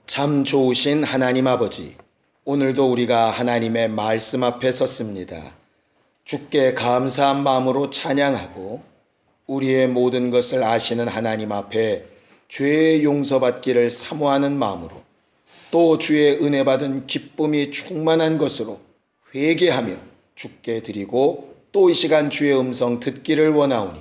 참 좋으신 하나님 아버지, 오늘도 우리가 하나님의 말씀 앞에 섰습니다. 주께 감사한 마음으로 찬양하고 우리의 모든 것을 아시는 하나님 앞에 죄의 용서받기를 사모하는 마음으로 또 주의 은혜 받은 기쁨이 충만한 것으로 회개하며 주께 드리고 또 이 시간 주의 음성 듣기를 원하오니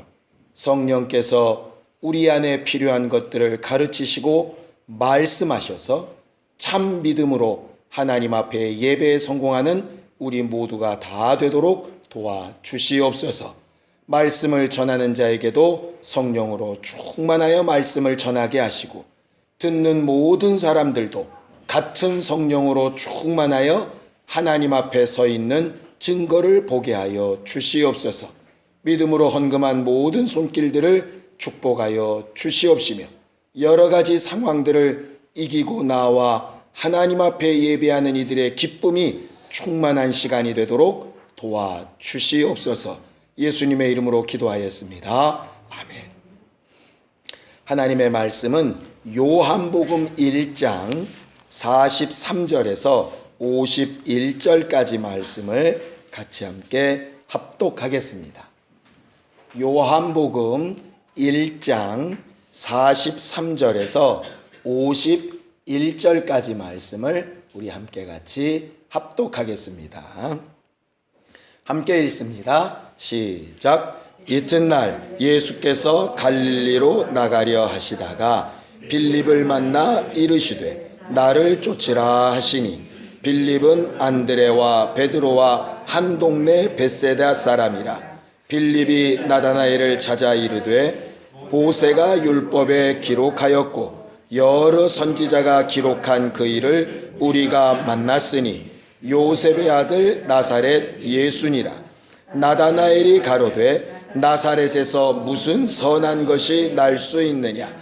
성령께서 우리 안에 필요한 것들을 가르치시고 말씀하셔서 참 믿음으로 하나님 앞에 예배에 성공하는 우리 모두가 다 되도록 도와주시옵소서. 말씀을 전하는 자에게도 성령으로 충만하여 말씀을 전하게 하시고 듣는 모든 사람들도 같은 성령으로 충만하여 하나님 앞에 서 있는 증거를 보게 하여 주시옵소서. 믿음으로 헌금한 모든 손길들을 축복하여 주시옵시며 여러 가지 상황들을 이기고 나와 하나님 앞에 예배하는 이들의 기쁨이 충만한 시간이 되도록 도와주시옵소서. 예수님의 이름으로 기도하였습니다. 아멘. 하나님의 말씀은 요한복음 1장 43절에서 51절까지 말씀을 같이 함께 합독하겠습니다. 요한복음 1장 43절에서 51절까지 말씀을 우리 함께 같이 합독하겠습니다. 함께 읽습니다. 시작. 이튿날 예수께서 갈릴리로 나가려 하시다가 빌립을 만나 이르시되 나를 쫓으라 하시니 빌립은 안드레와 베드로와 한 동네 벳세다 사람이라. 빌립이 나다나엘을 찾아 이르되 모세가 율법에 기록하였고 여러 선지자가 기록한 그 일을 우리가 만났으니 요셉의 아들 나사렛 예수니라. 나다나엘이 가로되 나사렛에서 무슨 선한 것이 날 수 있느냐.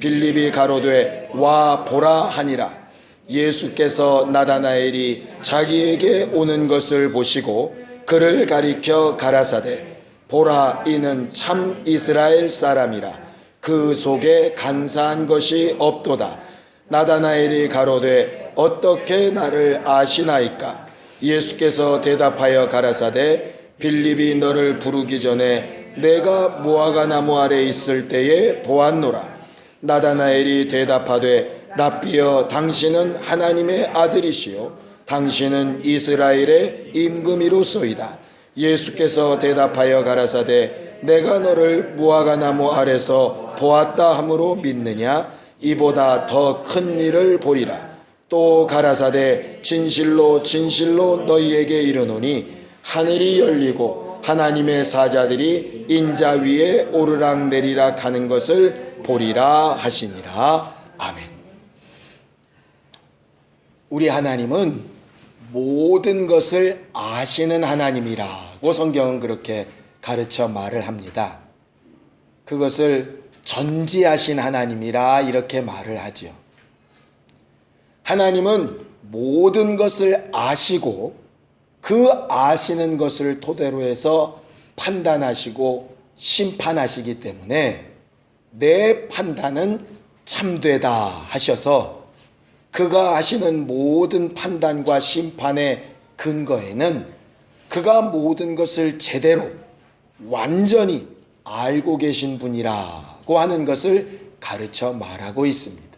빌립이 가로되 와 보라 하니라. 예수께서 나다나엘이 자기에게 오는 것을 보시고 그를 가리켜 가라사대 보라 이는 참 이스라엘 사람이라. 그 속에 간사한 것이 없도다. 나다나엘이 가로되 어떻게 나를 아시나이까. 예수께서 대답하여 가라사대 빌립이 너를 부르기 전에 내가 무화과 나무 아래 있을 때에 보았노라. 나다나엘이 대답하되 랍비여 당신은 하나님의 아들이시요 당신은 이스라엘의 임금이로소이다. 예수께서 대답하여 가라사대 내가 너를 무화과 나무 아래서 보았다 함으로 믿느냐. 이보다 더 큰 일을 보리라. 또 가라사대 진실로 진실로 너희에게 이르노니 하늘이 열리고 하나님의 사자들이 인자 위에 오르락 내리락 하는 것을 보리라 하시니라. 아멘. 우리 하나님은 모든 것을 아시는 하나님이라고 성경은 그렇게 가르쳐 말을 합니다. 그것을 전지하신 하나님이라 이렇게 말을 하죠. 하나님은 모든 것을 아시고 그 아시는 것을 토대로 해서 판단하시고 심판하시기 때문에 내 판단은 참되다 하셔서 그가 하시는 모든 판단과 심판의 근거에는 그가 모든 것을 제대로 완전히 알고 계신 분이라고 하는 것을 가르쳐 말하고 있습니다.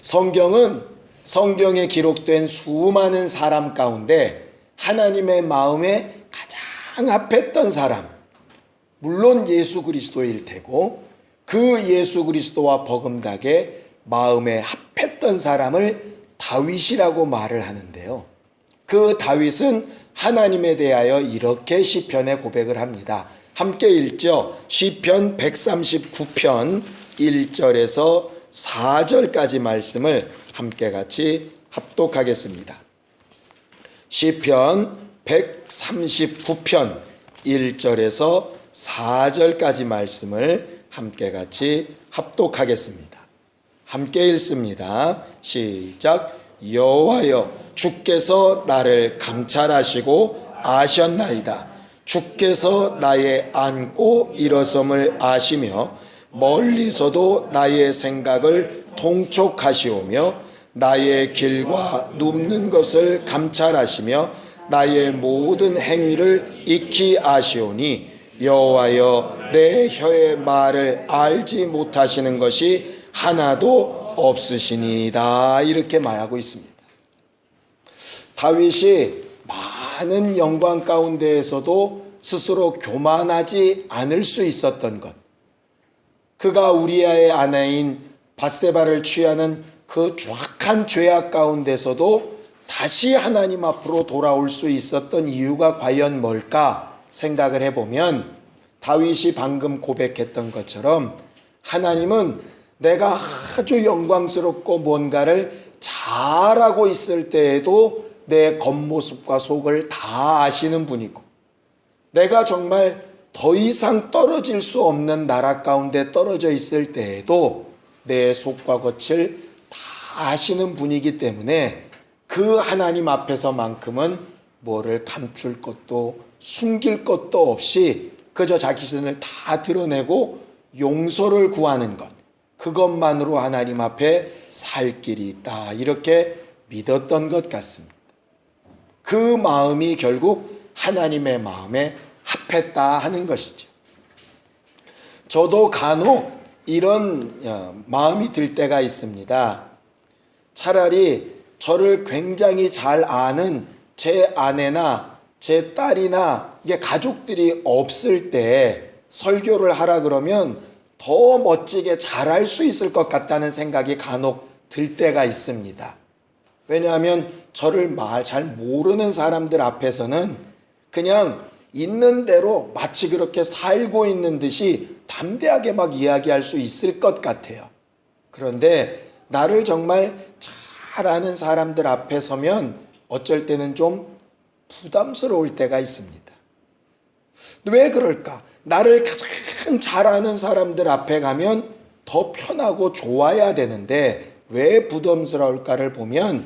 성경은 성경에 기록된 수많은 사람 가운데 하나님의 마음에 가장 합했던 사람, 물론 예수 그리스도일 테고 그 예수 그리스도와 버금가게 마음에 합했던 사람을 다윗이라고 말을 하는데요. 그 다윗은 하나님에 대하여 이렇게 시편에 고백을 합니다. 함께 읽죠. 시편 139편 1절에서 4절까지 말씀을 함께 같이 합독하겠습니다. 시편 139편 1절에서 4절까지 말씀을 함께 같이 합독하겠습니다. 함께 읽습니다. 시작. 여호와여 주께서 나를 감찰하시고 아셨나이다. 주께서 나의 앉고 일어섬을 아시며 멀리서도 나의 생각을 통촉하시오며 나의 길과 눕는 것을 감찰하시며 나의 모든 행위를 익히 아시오니 여호와여 내 혀의 말을 알지 못하시는 것이 하나도 없으시니이다. 이렇게 말하고 있습니다. 다윗이 많은 영광 가운데에서도 스스로 교만하지 않을 수 있었던 것, 그가 우리아의 아내인 밧세바를 취하는 그 추악한 죄악 가운데서도 다시 하나님 앞으로 돌아올 수 있었던 이유가 과연 뭘까 생각을 해보면, 다윗이 방금 고백했던 것처럼 하나님은 내가 아주 영광스럽고 뭔가를 잘하고 있을 때에도 내 겉모습과 속을 다 아시는 분이고, 내가 정말 더 이상 떨어질 수 없는 나라 가운데 떨어져 있을 때에도 내 속과 겉을 다 아시는 분이기 때문에 그 하나님 앞에서만큼은 뭐를 감출 것도 숨길 것도 없이 그저 자기 자신을 다 드러내고 용서를 구하는 것, 그것만으로 하나님 앞에 살 길이 있다, 이렇게 믿었던 것 같습니다. 그 마음이 결국 하나님의 마음에 합했다 하는 것이죠. 저도 간혹 이런 마음이 들 때가 있습니다. 차라리 저를 굉장히 잘 아는 제 아내나 제 딸이나 이게 가족들이 없을 때 설교를 하라 그러면 더 멋지게 잘할 수 있을 것 같다는 생각이 간혹 들 때가 있습니다. 왜냐하면 저를 잘 모르는 사람들 앞에서는 그냥 있는 대로 마치 그렇게 살고 있는 듯이 담대하게 막 이야기할 수 있을 것 같아요. 그런데 나를 정말 잘 아는 사람들 앞에 서면 어쩔 때는 좀 부담스러울 때가 있습니다. 왜 그럴까? 나를 가장 잘 아는 사람들 앞에 가면 더 편하고 좋아야 되는데 왜 부담스러울까를 보면,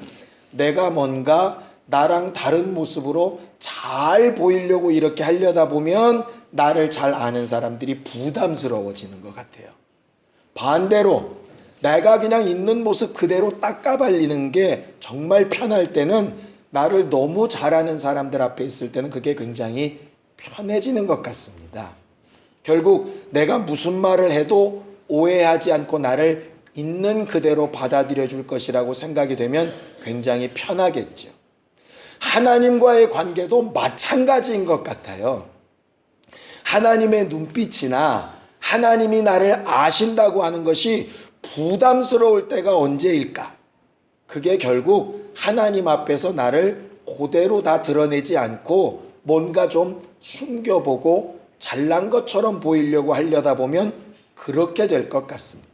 내가 뭔가 나랑 다른 모습으로 잘 보이려고 이렇게 하려다 보면 나를 잘 아는 사람들이 부담스러워지는 것 같아요. 반대로 내가 그냥 있는 모습 그대로 딱 까발리는 게 정말 편할 때는, 나를 너무 잘 아는 사람들 앞에 있을 때는 그게 굉장히 편해지는 것 같습니다. 결국 내가 무슨 말을 해도 오해하지 않고 나를 있는 그대로 받아들여 줄 것이라고 생각이 되면 굉장히 편하겠죠. 하나님과의 관계도 마찬가지인 것 같아요. 하나님의 눈빛이나 하나님이 나를 아신다고 하는 것이 부담스러울 때가 언제일까? 그게 결국 하나님 앞에서 나를 그대로 다 드러내지 않고 뭔가 좀 숨겨보고 잘난 것처럼 보이려고 하려다 보면 그렇게 될 것 같습니다.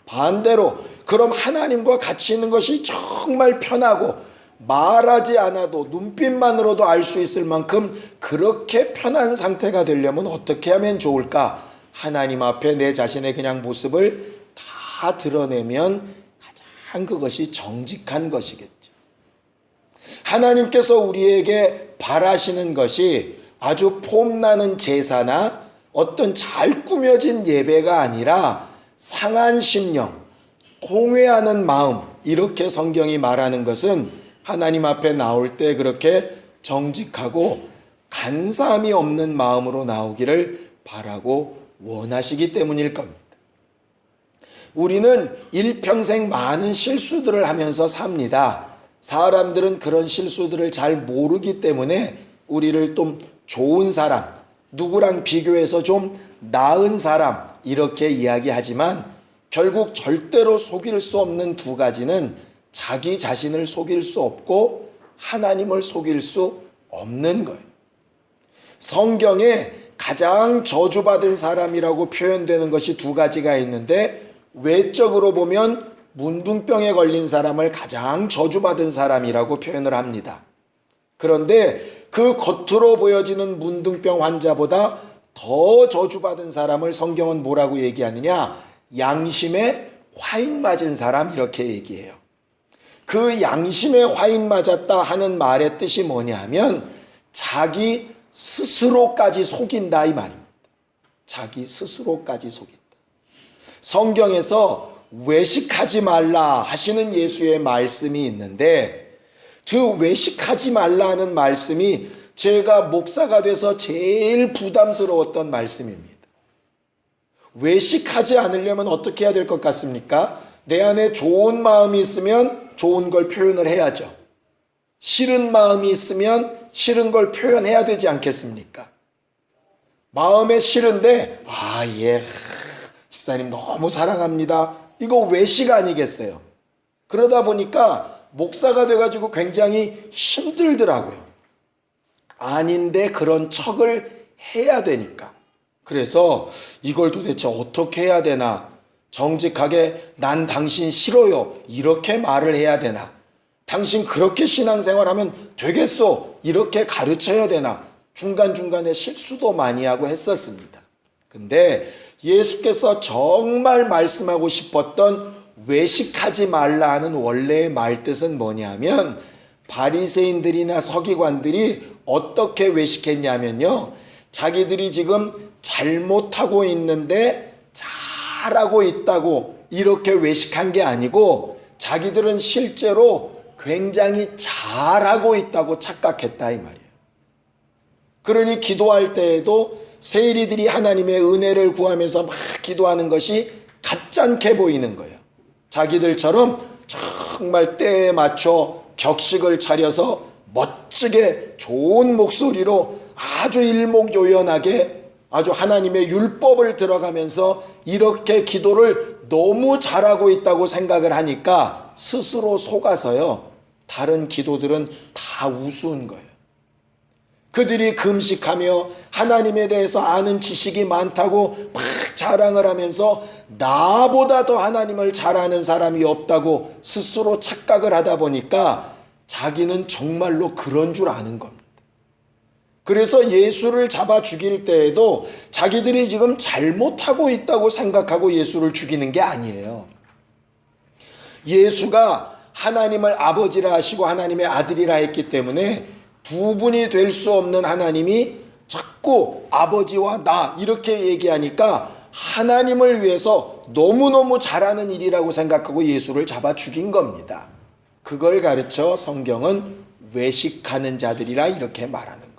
반대로 그럼 하나님과 같이 있는 것이 정말 편하고 말하지 않아도 눈빛만으로도 알 수 있을 만큼 그렇게 편한 상태가 되려면 어떻게 하면 좋을까? 하나님 앞에 내 자신의 그냥 모습을 다 드러내면 가장 그것이 정직한 것이겠죠. 하나님께서 우리에게 바라시는 것이 아주 폼나는 제사나 어떤 잘 꾸며진 예배가 아니라 상한 심령, 통회하는 마음, 이렇게 성경이 말하는 것은 하나님 앞에 나올 때 그렇게 정직하고 간사함이 없는 마음으로 나오기를 바라고 원하시기 때문일 겁니다. 우리는 일평생 많은 실수들을 하면서 삽니다. 사람들은 그런 실수들을 잘 모르기 때문에 우리를 좀 좋은 사람, 누구랑 비교해서 좀 나은 사람, 이렇게 이야기하지만 결국 절대로 속일 수 없는 두 가지는 자기 자신을 속일 수 없고 하나님을 속일 수 없는 거예요. 성경에 가장 저주받은 사람이라고 표현되는 것이 두 가지가 있는데, 외적으로 보면 문둥병에 걸린 사람을 가장 저주받은 사람이라고 표현을 합니다. 그런데 그 겉으로 보여지는 문둥병 환자보다 더 저주받은 사람을 성경은 뭐라고 얘기하느냐? 양심에 화인 맞은 사람, 이렇게 얘기해요. 그 양심에 화인 맞았다 하는 말의 뜻이 뭐냐 하면 자기 스스로까지 속인다, 이 말입니다. 자기 스스로까지 속인다. 성경에서 외식하지 말라 하시는 예수의 말씀이 있는데, 그 외식하지 말라는 말씀이 제가 목사가 돼서 제일 부담스러웠던 말씀입니다. 외식하지 않으려면 어떻게 해야 될 것 같습니까? 내 안에 좋은 마음이 있으면 좋은 걸 표현을 해야죠. 싫은 마음이 있으면 싫은 걸 표현해야 되지 않겠습니까? 마음에 싫은데 예, 집사님 너무 사랑합니다. 이거 외식 아니겠어요? 그러다 보니까 목사가 돼가지고 굉장히 힘들더라고요. 아닌데 그런 척을 해야 되니까. 그래서 이걸 도대체 어떻게 해야 되나? 정직하게 난 당신 싫어요 이렇게 말을 해야 되나? 당신 그렇게 신앙생활하면 되겠소 이렇게 가르쳐야 되나? 중간중간에 실수도 많이 하고 했었습니다. 근데 예수께서 정말 말씀하고 싶었던 외식하지 말라 하는 원래의 말뜻은 뭐냐면, 바리새인들이나 서기관들이 어떻게 외식했냐면요, 자기들이 지금 잘못하고 있는데 잘하고 있다고 이렇게 외식한 게 아니고, 자기들은 실제로 굉장히 잘하고 있다고 착각했다 이 말이에요. 그러니 기도할 때에도 세리들이 하나님의 은혜를 구하면서 막 기도하는 것이 가짠게 보이는 거예요. 자기들처럼 정말 때에 맞춰 격식을 차려서 멋지게 좋은 목소리로 아주 일목요연하게 아주 하나님의 율법을 들어가면서 이렇게 기도를 너무 잘하고 있다고 생각을 하니까 스스로 속아서요, 다른 기도들은 다 우스운 거예요. 그들이 금식하며 하나님에 대해서 아는 지식이 많다고 막 자랑을 하면서 나보다 더 하나님을 잘 아는 사람이 없다고 스스로 착각을 하다 보니까 자기는 정말로 그런 줄 아는 겁니다. 그래서 예수를 잡아 죽일 때에도 자기들이 지금 잘못하고 있다고 생각하고 예수를 죽이는 게 아니에요. 예수가 하나님을 아버지라 하시고 하나님의 아들이라 했기 때문에 두 분이 될 수 없는 하나님이 자꾸 아버지와 나 이렇게 얘기하니까 하나님을 위해서 너무너무 잘하는 일이라고 생각하고 예수를 잡아 죽인 겁니다. 그걸 가르쳐 성경은 외식하는 자들이라 이렇게 말하는 거예요.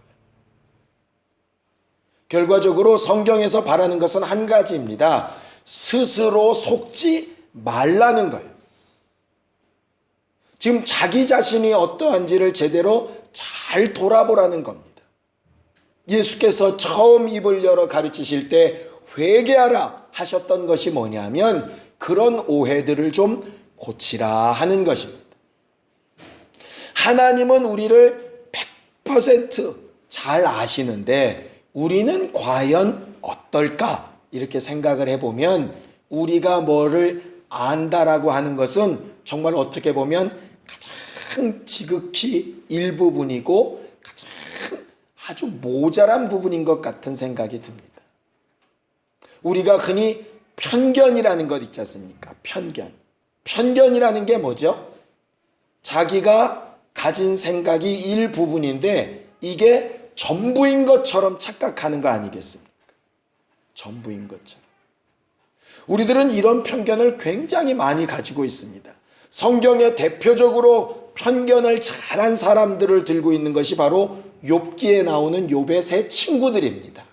결과적으로 성경에서 바라는 것은 한 가지입니다. 스스로 속지 말라는 거예요. 지금 자기 자신이 어떠한지를 제대로 잘 돌아보라는 겁니다. 예수께서 처음 입을 열어 가르치실 때 회개하라 하셨던 것이 뭐냐면 그런 오해들을 좀 고치라 하는 것입니다. 하나님은 우리를 100% 잘 아시는데 우리는 과연 어떨까? 이렇게 생각을 해보면 우리가 뭐를 안다라고 하는 것은 정말 어떻게 보면 가장 지극히 일부분이고 가장 아주 모자란 부분인 것 같은 생각이 듭니다. 우리가 흔히 편견이라는 것 있지 않습니까? 편견이라는 게 뭐죠? 자기가 가진 생각이 일부분인데 이게 전부인 것처럼 착각하는 거 아니겠습니까? 전부인 것처럼. 우리들은 이런 편견을 굉장히 많이 가지고 있습니다. 성경에 대표적으로 편견을 잘한 사람들을 들고 있는 것이 바로 욥기에 나오는 욥의 세 친구들입니다.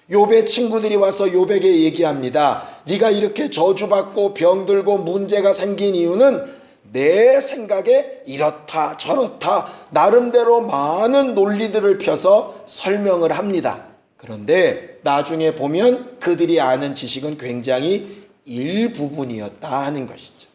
욥의 친구들이 와서 욥에게 얘기합니다. 네가 이렇게 저주받고 병들고 문제가 생긴 이유는 내 생각에 이렇다 저렇다 나름대로 많은 논리들을 펴서 설명을 합니다. 그런데 나중에 보면 그들이 아는 지식은 굉장히 일부분이었다 하는 것이죠.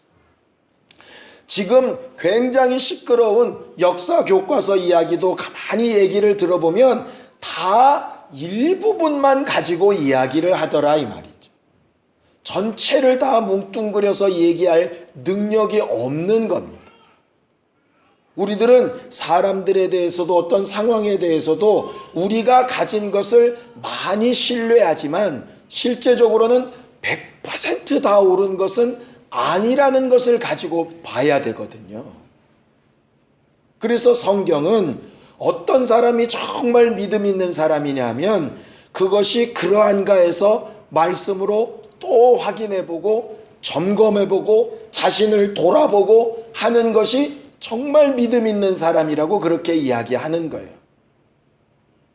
지금 굉장히 시끄러운 역사 교과서 이야기도 가만히 얘기를 들어보면 다 일부분만 가지고 이야기를 하더라 이 말이죠. 전체를 다 뭉뚱그려서 얘기할 능력이 없는 겁니다. 우리들은 사람들에 대해서도 어떤 상황에 대해서도 우리가 가진 것을 많이 신뢰하지만 실제적으로는 100% 다 옳은 것은 아니라는 것을 가지고 봐야 되거든요. 그래서 성경은 어떤 사람이 정말 믿음 있는 사람이냐면 그것이 그러한가 해서 말씀으로 또 확인해보고 점검해보고 자신을 돌아보고 하는 것이 정말 믿음 있는 사람이라고 그렇게 이야기하는 거예요.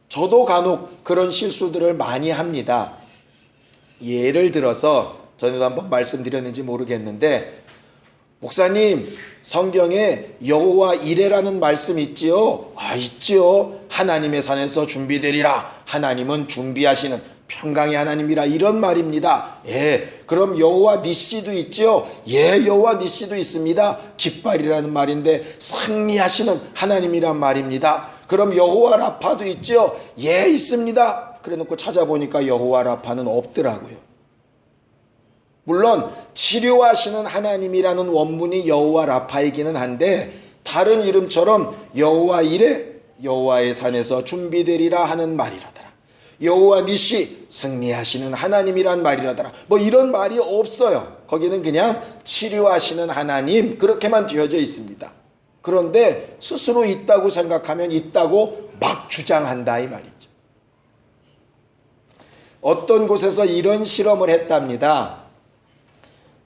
저도 간혹 그런 실수들을 많이 합니다. 예를 들어서 전에도 한번 말씀드렸는지 모르겠는데, 목사님, 성경에 여호와 이레라는 말씀 있지요? 있지요. 하나님의 산에서 준비되리라. 하나님은 준비하시는 평강의 하나님이라, 이런 말입니다. 그럼 여호와 니시도 있지요? 여호와 니시도 있습니다. 깃발이라는 말인데 승리하시는 하나님이란 말입니다. 그럼 여호와 라파도 있지요? 있습니다. 그래 놓고 찾아보니까 여호와 라파는 없더라고요. 물론 치료하시는 하나님이라는 원문이 여호와 라파이기는 한데, 다른 이름처럼 여호와 이레, 여호와의 산에서 준비되리라 하는 말이라더라. 여호와 니시, 승리하시는 하나님이란 말이라더라. 이런 말이 없어요. 거기는 그냥 치료하시는 하나님, 그렇게만 되어져 있습니다. 그런데 스스로 있다고 생각하면 있다고 막 주장한다, 이 말이죠. 어떤 곳에서 이런 실험을 했답니다.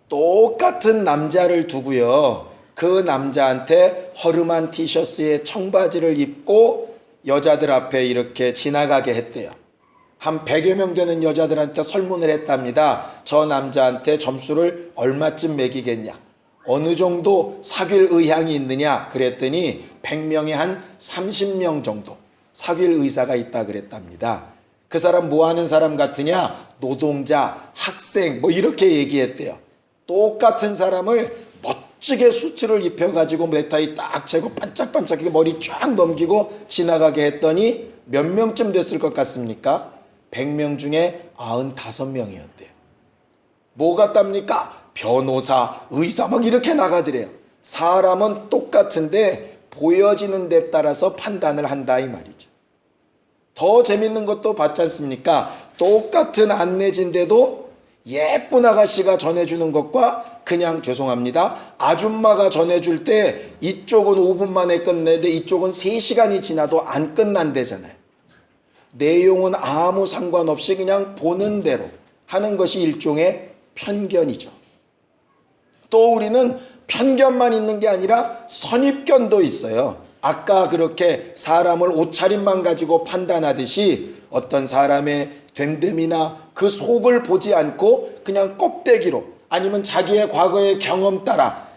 똑같은 남자를 두고요, 그 남자한테 허름한 티셔츠에 청바지를 입고 여자들 앞에 이렇게 지나가게 했대요. 한 100여 명 되는 여자들한테 설문을 했답니다. 저 남자한테 점수를 얼마쯤 매기겠냐, 어느 정도 사귈 의향이 있느냐 그랬더니 100명에 한 30명 정도 사귈 의사가 있다 그랬답니다. 그 사람 뭐 하는 사람 같으냐? 노동자, 학생, 이렇게 얘기했대요. 똑같은 사람을 멋지게 수트를 입혀가지고 넥타이 딱 재고 반짝반짝하게 머리 쫙 넘기고 지나가게 했더니 몇 명쯤 됐을 것 같습니까? 100명 중에 95명이었대요. 뭐 같답니까? 변호사, 의사 이렇게 나가더래요. 사람은 똑같은데 보여지는 데 따라서 판단을 한다, 이 말이죠. 더 재밌는 것도 봤지 않습니까? 똑같은 안내진데도 예쁜 아가씨가 전해주는 것과 그냥, 죄송합니다, 아줌마가 전해줄 때 이쪽은 5분 만에 끝내는데 이쪽은 3시간이 지나도 안 끝난대잖아요. 내용은 아무 상관없이 그냥 보는 대로 하는 것이 일종의 편견이죠. 또 우리는 편견만 있는 게 아니라 선입견도 있어요. 아까 그렇게 사람을 옷차림만 가지고 판단하듯이 어떤 사람의 됨됨이나 그 속을 보지 않고 그냥 껍데기로, 아니면 자기의 과거의 경험 따라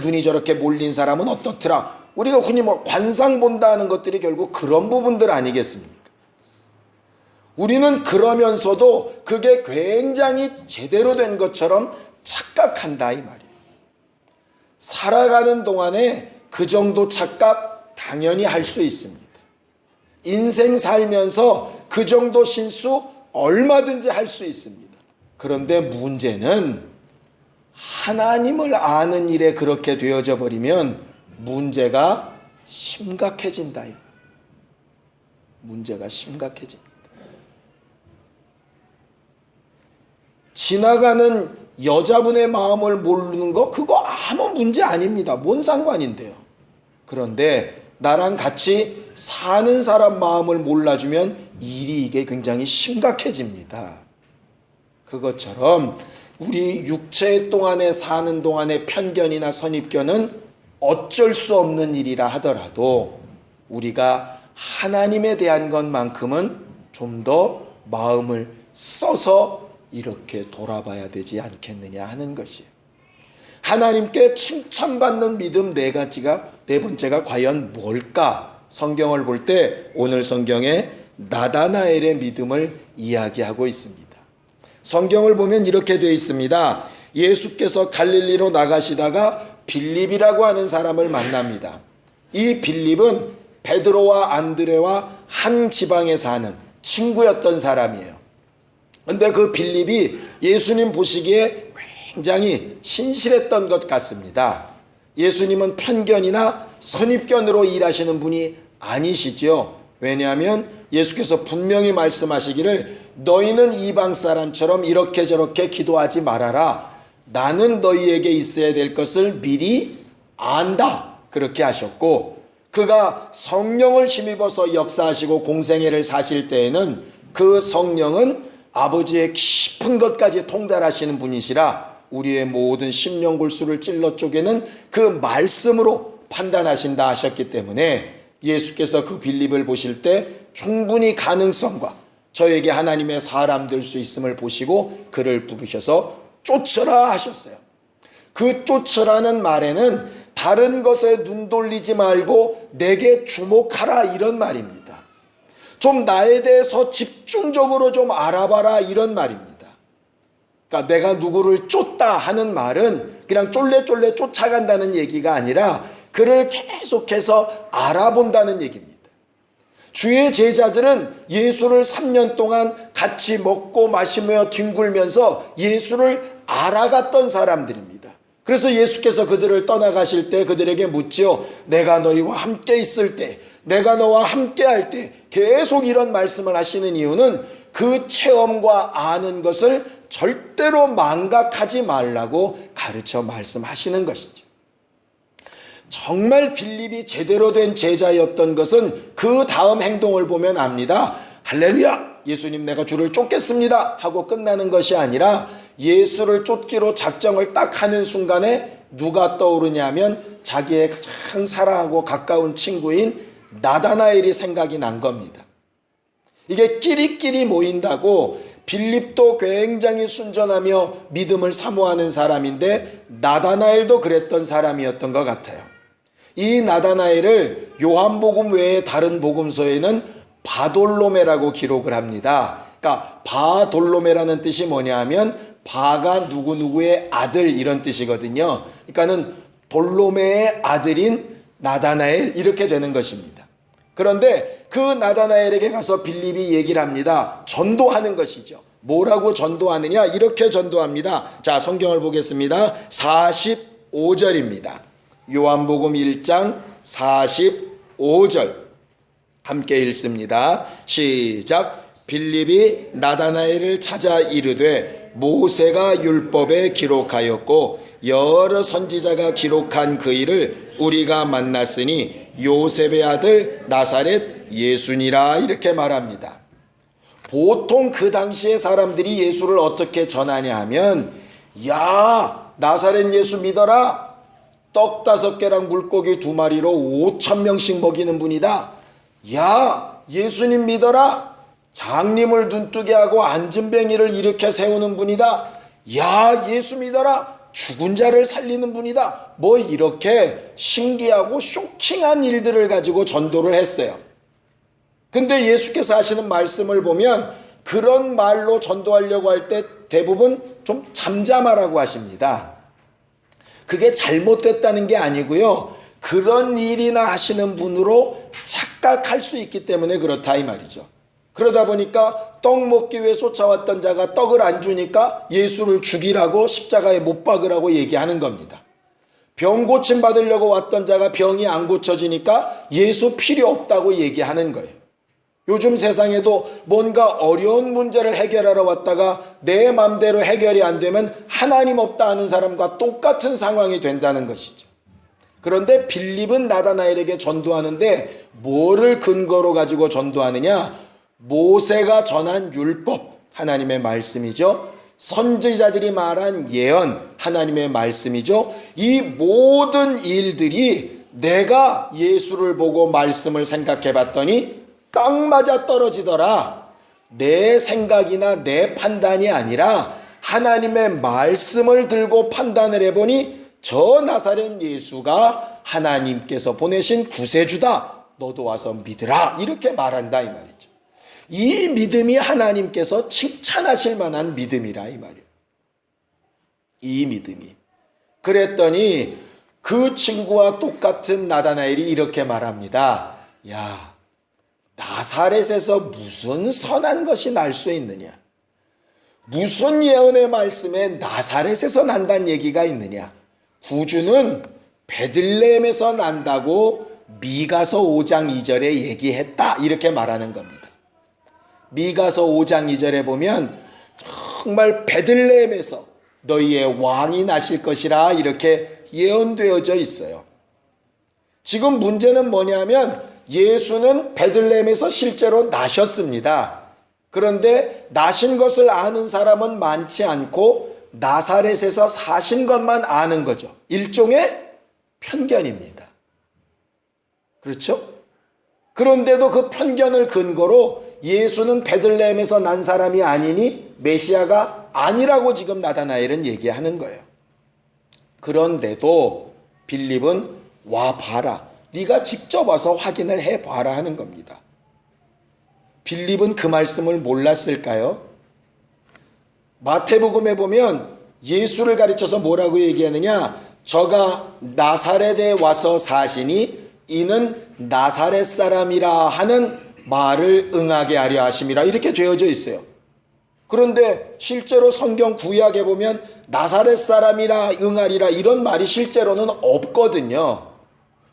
눈이 저렇게 몰린 사람은 어떻더라, 우리가 흔히 관상 본다는 것들이 결국 그런 부분들 아니겠습니까? 우리는 그러면서도 그게 굉장히 제대로 된 것처럼 착각한다, 이 말이에요. 살아가는 동안에 그 정도 착각 당연히 할 수 있습니다. 인생 살면서 그 정도 실수 얼마든지 할 수 있습니다. 그런데 문제는 하나님을 아는 일에 그렇게 되어져 버리면 문제가 심각해진다. 문제가 심각해집니다. 지나가는 여자분의 마음을 모르는 거, 그거 아무 문제 아닙니다. 뭔 상관인데요. 그런데 나랑 같이 사는 사람 마음을 몰라주면 일이 이게 굉장히 심각해집니다. 그것처럼 우리 육체 동안에 사는 동안의 편견이나 선입견은 어쩔 수 없는 일이라 하더라도 우리가 하나님에 대한 것만큼은 좀 더 마음을 써서 이렇게 돌아봐야 되지 않겠느냐 하는 것이에요. 하나님께 칭찬받는 믿음 네 번째가 과연 뭘까? 성경을 볼 때 오늘 성경에 나다나엘의 믿음을 이야기하고 있습니다. 성경을 보면 이렇게 되어 있습니다. 예수께서 갈릴리로 나가시다가 빌립이라고 하는 사람을 만납니다. 이 빌립은 베드로와 안드레와 한 지방에 사는 친구였던 사람이에요. 근데 그 빌립이 예수님 보시기에 굉장히 신실했던 것 같습니다. 예수님은 편견이나 선입견으로 일하시는 분이 아니시죠. 왜냐하면 예수께서 분명히 말씀하시기를 너희는 이방 사람처럼 이렇게 저렇게 기도하지 말아라. 나는 너희에게 있어야 될 것을 미리 안다. 그렇게 하셨고, 그가 성령을 힘입어서 역사하시고 공생애를 사실 때에는 그 성령은 아버지의 깊은 것까지 통달하시는 분이시라 우리의 모든 심령골수를 찔러 쪼개는 그 말씀으로 판단하신다 하셨기 때문에 예수께서 그 빌립을 보실 때 충분히 가능성과 저에게 하나님의 사람 될 수 있음을 보시고 그를 부르셔서 쫓으라 하셨어요. 그 쫓으라는 말에는 다른 것에 눈 돌리지 말고 내게 주목하라 이런 말입니다. 좀 나에 대해서 집중적으로 좀 알아봐라 이런 말입니다. 그러니까 내가 누구를 쫓다 하는 말은 그냥 쫄래쫄래 쫓아간다는 얘기가 아니라 그를 계속해서 알아본다는 얘기입니다. 주의 제자들은 예수를 3년 동안 같이 먹고 마시며 뒹굴면서 예수를 알아갔던 사람들입니다. 그래서 예수께서 그들을 떠나가실 때 그들에게 묻지요. 내가 너희와 함께 있을 때, 내가 너와 함께 할 때 계속 이런 말씀을 하시는 이유는 그 체험과 아는 것을 절대로 망각하지 말라고 가르쳐 말씀하시는 것이죠. 정말 빌립이 제대로 된 제자였던 것은 그 다음 행동을 보면 압니다. 할렐루야! 예수님 내가 주를 쫓겠습니다 하고 끝나는 것이 아니라 예수를 쫓기로 작정을 딱 하는 순간에 누가 떠오르냐면 자기의 가장 사랑하고 가까운 친구인 나다나엘이 생각이 난 겁니다. 이게 끼리끼리 모인다고 빌립도 굉장히 순전하며 믿음을 사모하는 사람인데 나다나엘도 그랬던 사람이었던 것 같아요. 이 나다나엘을 요한복음 외에 다른 복음서에는 바돌로메라고 기록을 합니다. 그러니까 바돌로메라는 뜻이 뭐냐 하면 바가 누구누구의 아들 이런 뜻이거든요. 그러니까는 돌로메의 아들인 나다나엘 이렇게 되는 것입니다. 그런데 그 나다나엘에게 가서 빌립이 얘기를 합니다. 전도하는 것이죠. 뭐라고 전도하느냐? 이렇게 전도합니다. 자, 성경을 보겠습니다. 45절입니다. 요한복음 1장 45절 함께 읽습니다. 시작. 빌립이 나다나엘을 찾아 이르되 모세가 율법에 기록하였고 여러 선지자가 기록한 그 일을 우리가 만났으니 요셉의 아들 나사렛 예수니라 이렇게 말합니다. 보통 그 당시에 사람들이 예수를 어떻게 전하냐 하면 야 나사렛 예수 믿어라. 떡 5개랑 물고기 2마리로 5,000명씩 먹이는 분이다. 야 예수님 믿어라. 장님을 눈뜨게 하고 앉은뱅이를 일으켜 세우는 분이다. 야 예수 믿어라. 죽은 자를 살리는 분이다. 뭐 이렇게 신기하고 쇼킹한 일들을 가지고 전도를 했어요. 근데 예수께서 하시는 말씀을 보면 그런 말로 전도하려고 할 때 대부분 좀 잠잠하라고 하십니다. 그게 잘못됐다는 게 아니고요. 그런 일이나 하시는 분으로 착각할 수 있기 때문에 그렇다 이 말이죠. 그러다 보니까 떡 먹기 위해 쫓아왔던 자가 떡을 안 주니까 예수를 죽이라고 십자가에 못 박으라고 얘기하는 겁니다. 병 고침 받으려고 왔던 자가 병이 안 고쳐지니까 예수 필요 없다고 얘기하는 거예요. 요즘 세상에도 뭔가 어려운 문제를 해결하러 왔다가 내 맘대로 해결이 안 되면 하나님 없다 하는 사람과 똑같은 상황이 된다는 것이죠. 그런데 빌립은 나다나엘에게 전도하는데 뭐를 근거로 가지고 전도하느냐? 모세가 전한 율법, 하나님의 말씀이죠. 선지자들이 말한 예언, 하나님의 말씀이죠. 이 모든 일들이 내가 예수를 보고 말씀을 생각해 봤더니 딱 맞아 떨어지더라. 내 생각이나 내 판단이 아니라 하나님의 말씀을 들고 판단을 해보니 저 나사렛 예수가 하나님께서 보내신 구세주다. 너도 와서 믿으라. 이렇게 말한다 이 말이죠. 이 믿음이 하나님께서 칭찬하실 만한 믿음이라 이 말이에요. 이 믿음이. 그랬더니 그 친구와 똑같은 나다나엘이 이렇게 말합니다. 야, 나사렛에서 무슨 선한 것이 날 수 있느냐? 무슨 예언의 말씀에 나사렛에서 난다는 얘기가 있느냐? 구주는 베들레헴에서 난다고 미가서 5장 2절에 얘기했다. 이렇게 말하는 겁니다. 미가서 5장 2절에 보면 정말 베들레헴에서 너희의 왕이 나실 것이라 이렇게 예언되어져 있어요. 지금 문제는 뭐냐면 예수는 베들레헴에서 실제로 나셨습니다. 그런데 나신 것을 아는 사람은 많지 않고 나사렛에서 사신 것만 아는 거죠. 일종의 편견입니다. 그렇죠? 그런데도 그 편견을 근거로 예수는 베들레헴에서 난 사람이 아니니 메시아가 아니라고 지금 나다나엘은 얘기하는 거예요. 그런데도 빌립은 와 봐라. 네가 직접 와서 확인을 해봐라 하는 겁니다. 빌립은 그 말씀을 몰랐을까요? 마태복음에 보면 예수를 가르쳐서 뭐라고 얘기하느냐? 저가 나사렛에 와서 사시니 이는 나사렛 사람이라 하는 말을 응하게 하려 하심이라 이렇게 되어져 있어요. 그런데 실제로 성경 구약에 보면 나사렛 사람이라 응하리라 이런 말이 실제로는 없거든요.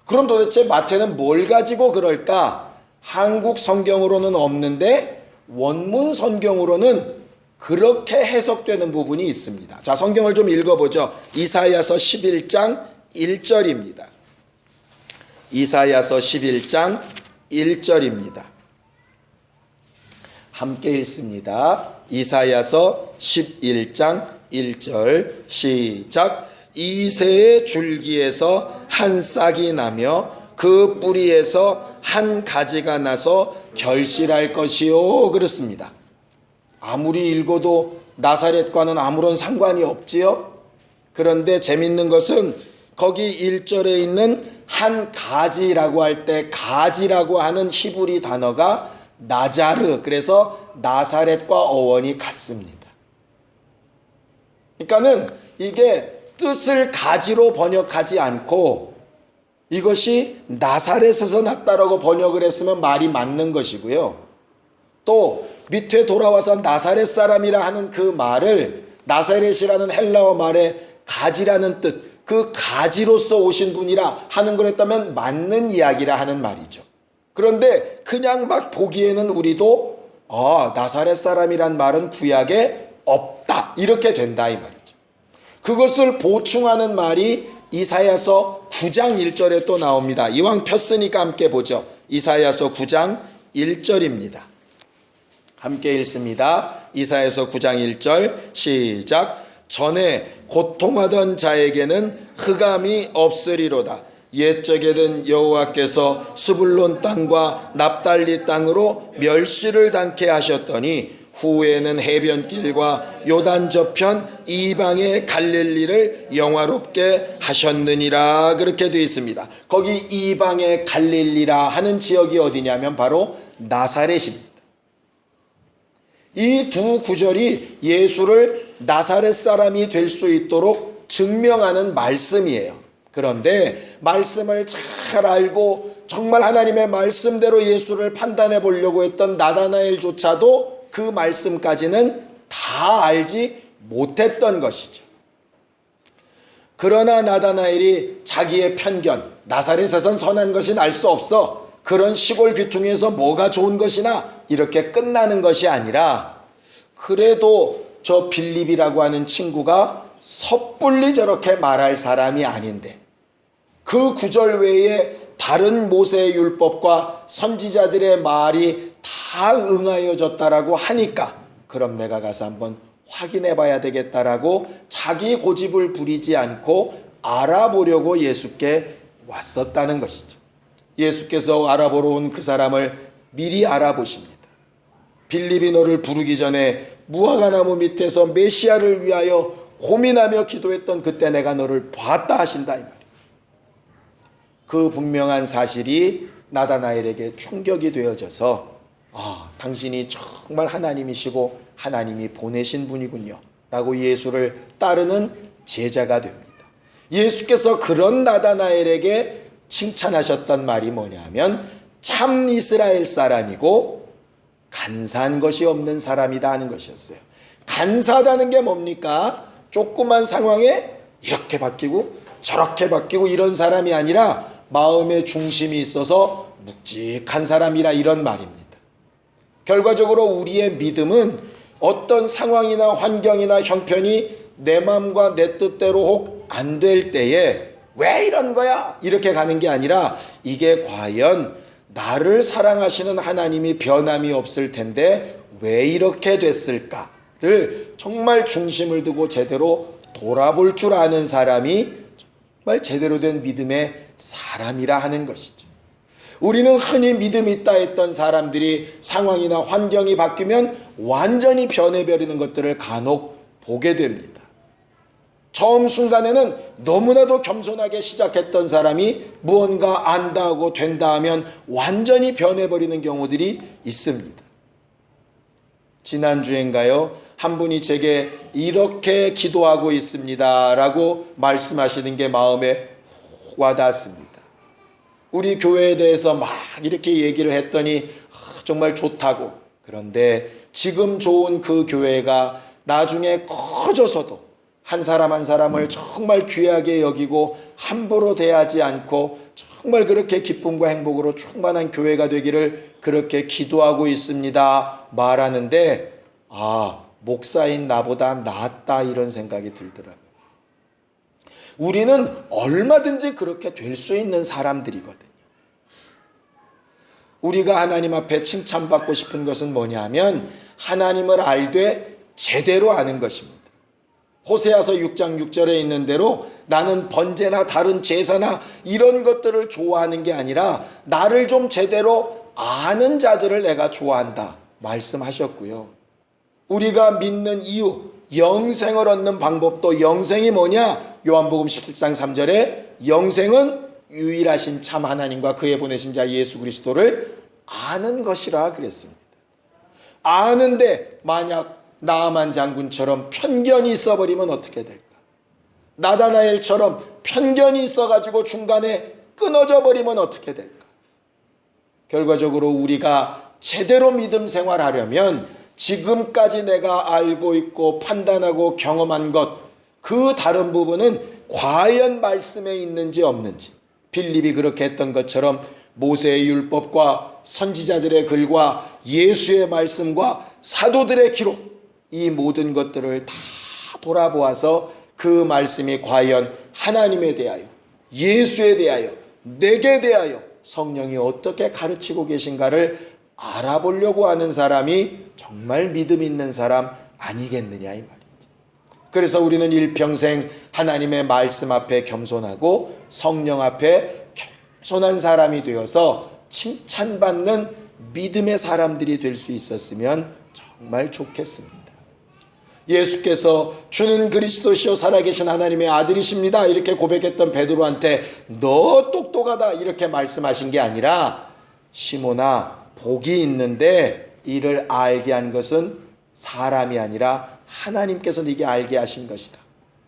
그럼 도대체 마태는 뭘 가지고 그럴까? 한국 성경으로는 없는데 원문 성경으로는 그렇게 해석되는 부분이 있습니다. 자, 성경을 좀 읽어보죠. 이사야서 11장 1절입니다. 이사야서 11장 1절입니다. 함께 읽습니다. 이사야서 11장 1절 시작. 이새의 줄기에서 한 싹이 나며 그 뿌리에서 한 가지가 나서 결실할 것이요. 그렇습니다. 아무리 읽어도 나사렛과는 아무런 상관이 없지요. 그런데 재밌는 것은 거기 1절에 있는 한 가지라고 할 때 가지라고 하는 히브리 단어가 나자르, 그래서 나사렛과 어원이 같습니다. 그러니까는 이게 뜻을 가지로 번역하지 않고 이것이 나사렛에서 났다라고 번역을 했으면 말이 맞는 것이고요. 또 밑에 돌아와서 나사렛 사람이라 하는 그 말을 나사렛이라는 헬라어 말에 가지라는 뜻, 그 가지로서 오신 분이라 하는 거랬다면 맞는 이야기라 하는 말이죠. 그런데 그냥 막 보기에는 우리도 나사렛 사람이란 말은 구약에 없다 이렇게 된다 이 말이죠. 그것을 보충하는 말이 이사야서 9장 1절에 또 나옵니다. 이왕 폈으니까 함께 보죠. 이사야서 9장 1절입니다. 함께 읽습니다. 이사야서 9장 1절 시작. 전에 고통하던 자에게는 흑암이 없으리로다. 옛적에는 여호와께서 스불론 땅과 납달리 땅으로 멸시를 당케 하셨더니 후에는 해변길과 요단 저편 이방의 갈릴리를 영화롭게 하셨느니라. 그렇게 되어 있습니다. 거기 이방의 갈릴리라 하는 지역이 어디냐면 바로 나사렛입니다. 이 두 구절이 예수를 나사렛 사람이 될 수 있도록 증명하는 말씀이에요. 그런데 말씀을 잘 알고 정말 하나님의 말씀대로 예수를 판단해 보려고 했던 나다나엘조차도 그 말씀까지는 다 알지 못했던 것이죠. 그러나 나다나엘이 자기의 편견, 나사렛에선 선한 것이 날 수 없어, 그런 시골 귀퉁이에서 뭐가 좋은 것이나 이렇게 끝나는 것이 아니라 그래도 저 빌립이라고 하는 친구가 섣불리 저렇게 말할 사람이 아닌데 그 구절 외에 다른 모세의 율법과 선지자들의 말이 다 응하여졌다라고 하니까 그럼 내가 가서 한번 확인해 봐야 되겠다라고 자기 고집을 부리지 않고 알아보려고 예수께 왔었다는 것이죠. 예수께서 알아보러 온 그 사람을 미리 알아보십니다. 빌립이 너를 부르기 전에 무화과나무 밑에서 메시아를 위하여 고민하며 기도했던 그때 내가 너를 봤다 하신다 이 말이에요. 그 분명한 사실이 나다나엘에게 충격이 되어져서 당신이 정말 하나님이시고 하나님이 보내신 분이군요 라고 예수를 따르는 제자가 됩니다. 예수께서 그런 나다나엘에게 칭찬하셨던 말이 뭐냐면 참 이스라엘 사람이고 간사한 것이 없는 사람이다 하는 것이었어요. 간사하다는 게 뭡니까? 조그만 상황에 이렇게 바뀌고 저렇게 바뀌고 이런 사람이 아니라 마음의 중심이 있어서 묵직한 사람이라 이런 말입니다. 결과적으로 우리의 믿음은 어떤 상황이나 환경이나 형편이 내 마음과 내 뜻대로 혹 안 될 때에 왜 이런 거야? 이렇게 가는 게 아니라 이게 과연 나를 사랑하시는 하나님이 변함이 없을 텐데 왜 이렇게 됐을까를 정말 중심을 두고 제대로 돌아볼 줄 아는 사람이 정말 제대로 된 믿음의 사람이라 하는 것이죠. 우리는 흔히 믿음이 있다 했던 사람들이 상황이나 환경이 바뀌면 완전히 변해버리는 것들을 간혹 보게 됩니다. 처음 순간에는 너무나도 겸손하게 시작했던 사람이 무언가 안다 하고 된다 하면 완전히 변해버리는 경우들이 있습니다. 지난주엔가요, 한 분이 제게 이렇게 기도하고 있습니다 라고 말씀하시는 게 마음에 와닿았습니다. 우리 교회에 대해서 막 이렇게 얘기를 했더니 정말 좋다고, 그런데 지금 좋은 그 교회가 나중에 커져서도 한 사람 한 사람을 정말 귀하게 여기고 함부로 대하지 않고 정말 그렇게 기쁨과 행복으로 충만한 교회가 되기를 그렇게 기도하고 있습니다 말하는데, 목사인 나보다 낫다 이런 생각이 들더라고요. 우리는 얼마든지 그렇게 될 수 있는 사람들이거든요. 우리가 하나님 앞에 칭찬받고 싶은 것은 뭐냐면 하나님을 알되 제대로 아는 것입니다. 호세아서 6장 6절에 있는 대로 나는 번제나 다른 제사나 이런 것들을 좋아하는 게 아니라 나를 좀 제대로 아는 자들을 내가 좋아한다 말씀하셨고요. 우리가 믿는 이유, 영생을 얻는 방법도 영생이 뭐냐? 요한복음 17장 3절에 영생은 유일하신 참 하나님과 그의 보내신 자 예수 그리스도를 아는 것이라 그랬습니다. 아는데 만약 나아만 장군처럼 편견이 있어버리면 어떻게 될까? 나다나엘처럼 편견이 있어가지고 중간에 끊어져 버리면 어떻게 될까? 결과적으로 우리가 제대로 믿음 생활하려면 지금까지 내가 알고 있고 판단하고 경험한 것, 그 다른 부분은 과연 말씀에 있는지 없는지, 빌립이 그렇게 했던 것처럼 모세의 율법과 선지자들의 글과 예수의 말씀과 사도들의 기록, 이 모든 것들을 다 돌아보아서 그 말씀이 과연 하나님에 대하여, 예수에 대하여, 내게 대하여 성령이 어떻게 가르치고 계신가를 알아보려고 하는 사람이 정말 믿음 있는 사람 아니겠느냐 이 말이죠. 그래서 우리는 일평생 하나님의 말씀 앞에 겸손하고 성령 앞에 겸손한 사람이 되어서 칭찬받는 믿음의 사람들이 될 수 있었으면 정말 좋겠습니다. 예수께서 주는 그리스도시요 살아계신 하나님의 아들이십니다 이렇게 고백했던 베드로한테 너 똑똑하다 이렇게 말씀하신 게 아니라, 시몬아 복이 있는데 이를 알게 한 것은 사람이 아니라 하나님께서 네게 알게 하신 것이다.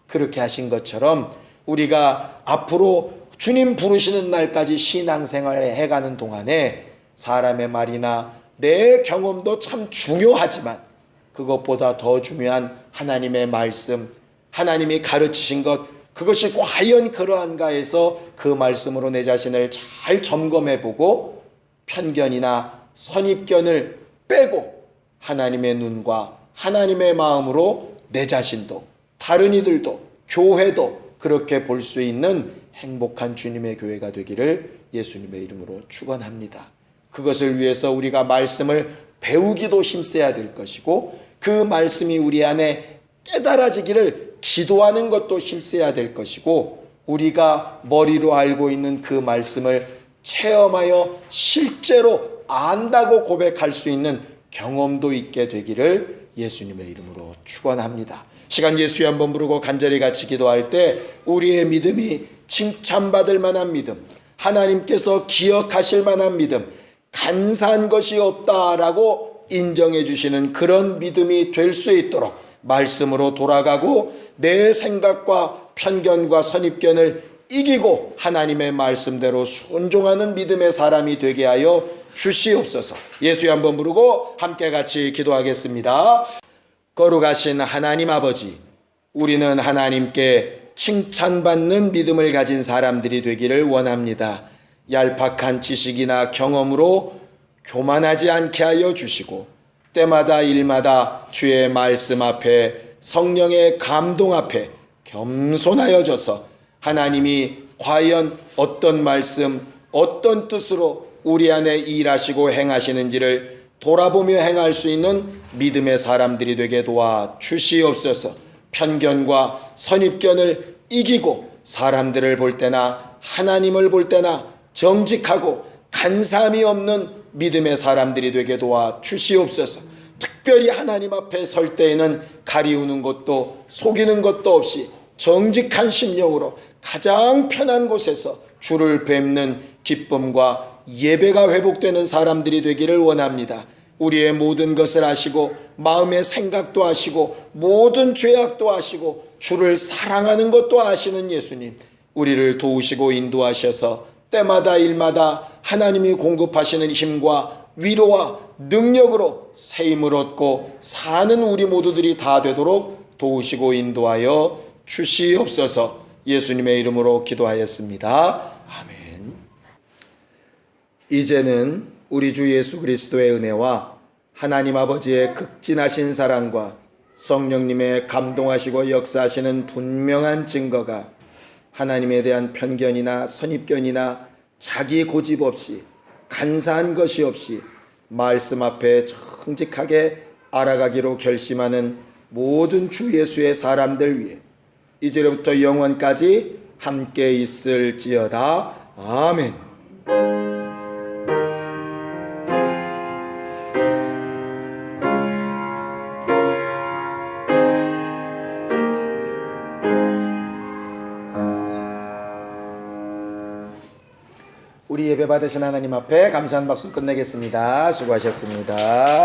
그렇게 하신 것처럼 우리가 앞으로 주님 부르시는 날까지 신앙생활을 해가는 동안에 사람의 말이나 내 경험도 참 중요하지만 그것보다 더 중요한 하나님의 말씀, 하나님이 가르치신 것, 그것이 과연 그러한가 해서 그 말씀으로 내 자신을 잘 점검해보고 편견이나 선입견을 빼고 하나님의 눈과 하나님의 마음으로 내 자신도 다른 이들도 교회도 그렇게 볼 수 있는 행복한 주님의 교회가 되기를 예수님의 이름으로 축원합니다. 그것을 위해서 우리가 말씀을 배우기도 힘써야 될 것이고 그 말씀이 우리 안에 깨달아지기를 기도하는 것도 힘써야 될 것이고 우리가 머리로 알고 있는 그 말씀을 체험하여 실제로 안다고 고백할 수 있는 경험도 있게 되기를 예수님의 이름으로 축원합니다. 시간 예수에 한번 부르고 간절히 같이 기도할 때 우리의 믿음이 칭찬받을 만한 믿음, 하나님께서 기억하실 만한 믿음, 간사한 것이 없다라고 인정해 주시는 그런 믿음이 될 수 있도록 말씀으로 돌아가고 내 생각과 편견과 선입견을 이기고 하나님의 말씀대로 순종하는 믿음의 사람이 되게 하여 주시옵소서. 예수에 한번 부르고 함께 같이 기도하겠습니다. 거룩하신 하나님 아버지, 우리는 하나님께 칭찬받는 믿음을 가진 사람들이 되기를 원합니다. 얄팍한 지식이나 경험으로 교만하지 않게 하여 주시고 때마다 일마다 주의 말씀 앞에 성령의 감동 앞에 겸손하여져서 하나님이 과연 어떤 말씀 어떤 뜻으로 우리 안에 일하시고 행하시는지를 돌아보며 행할 수 있는 믿음의 사람들이 되게 도와 주시옵소서. 편견과 선입견을 이기고 사람들을 볼 때나 하나님을 볼 때나 정직하고 간사함이 없는 믿음의 사람들이 되게 도와 주시옵소서. 특별히 하나님 앞에 설 때에는 가리우는 것도 속이는 것도 없이 정직한 심령으로 가장 편한 곳에서 주를 뵙는 기쁨과 예배가 회복되는 사람들이 되기를 원합니다. 우리의 모든 것을 아시고 마음의 생각도 아시고 모든 죄악도 아시고 주를 사랑하는 것도 아시는 예수님, 우리를 도우시고 인도하셔서 때마다 일마다 하나님이 공급하시는 힘과 위로와 능력으로 새 힘을 얻고 사는 우리 모두들이 다 되도록 도우시고 인도하여 주시옵소서. 예수님의 이름으로 기도하였습니다. 아멘. 이제는 우리 주 예수 그리스도의 은혜와 하나님 아버지의 극진하신 사랑과 성령님의 감동하시고 역사하시는 분명한 증거가 하나님에 대한 편견이나 선입견이나 자기 고집 없이 간사한 것이 없이 말씀 앞에 정직하게 알아가기로 결심하는 모든 주 예수의 사람들 위해 이제로부터 영원까지 함께 있을지어다. 아멘. 우리 예배 받으신 하나님 앞에 감사한 박수 끝내겠습니다. 수고하셨습니다.